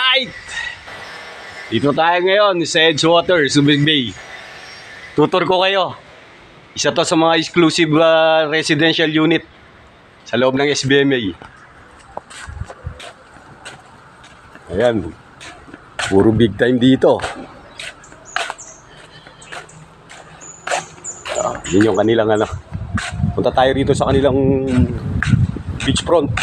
Alright! Dito tayo ngayon sa Edgewater, Subic Bay. Tutor ko kayo. Isa to sa mga exclusive residential unit sa loob ng SBMA. Ayan. Puro big time dito. Yun yung kanilang ano. Punta tayo rito sa kanilang beachfront.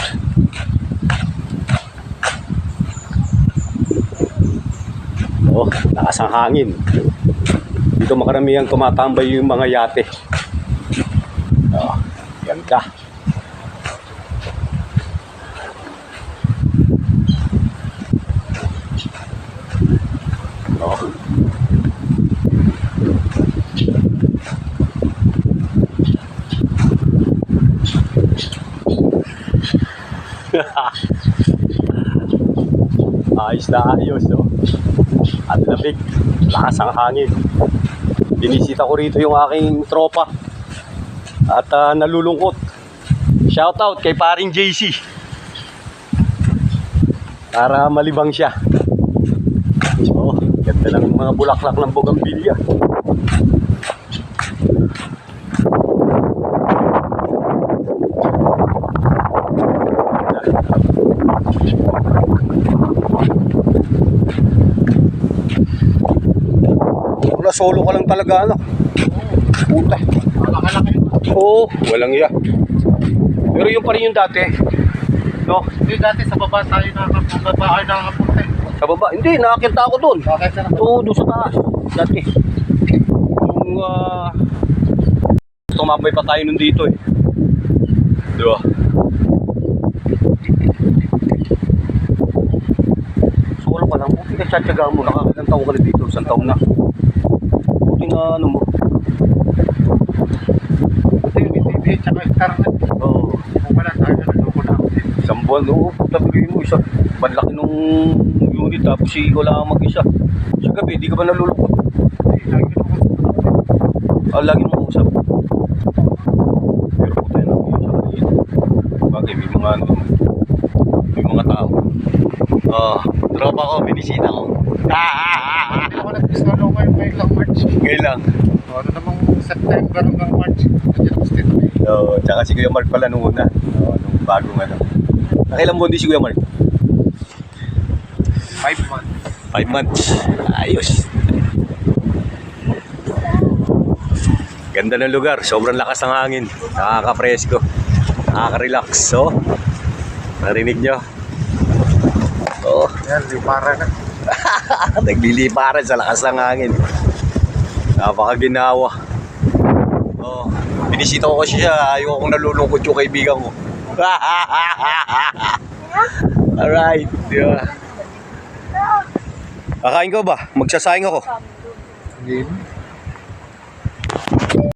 Oh, lakas ang hangin. Dito makaramihan tumatambay yung mga yate. Oh, ganda. Oh. Ayos na ayos, oh. At lamig, lakas ang hangin. Binisita ko rito yung aking tropa at nalulungkot. Shoutout kay paring JC para malibang siya. Oh, ganda lang mga bulaklak ng bougainvillea. Wala, solo ka lang talaga, ano? Puta. Oo, walang iya. Pero yun pa rin yung dati. No? Hindi, dati sa baba tayo nakakapunta. Sa baba? Hindi, nakakita ako doon. Bakit na naman? Oo, doon sa taas. Dati. Yung, tumambay pa tayo nun dito eh. Di ba? Solo ka lang. Buti ka tsatsagaan mo. Nakakailang taon ka na dito. Isang taon na. Buti na ano mo. Ito yung BTV tsaka internet. Oo. Kung wala tayo na naloko na ako dito. Isang buwan, oo. Tabirin mo isa. Panlaki nung unit tapos si wala kang mag-isa. Sa gabi, di ka ba nalulungkot? Hindi, lagi ko naman. Lagi mo usap. Pero puti na ako sa kanina. Bagay, may mga ano, may mga tao. Tropa ko, binisita ko. Hindi ako nag-install ako ngayon lang March. Ngayon lang. Ano namang September hanggang March. Nandiyan ako sa dito. Tsaka si Kuya Mark pala nung una. Nung bagong ano. Nakailang buwan din si Kuya Mark? 5 months. 5 months. Ayos. Ganda ng lugar. Sobrang lakas ng hangin. Nakaka-presko. Nakaka-relax. So, narinig nyo? Oh. Yan, lipara na. Nagliliparan sa lakas ng hangin. Napakaginawa. Oh. Binisita ko kasi siya. Ayaw akong nalulungkot yung kaibigan ko. Alright. Yeah. Kakain ko ba? Magsasayang ako. Game.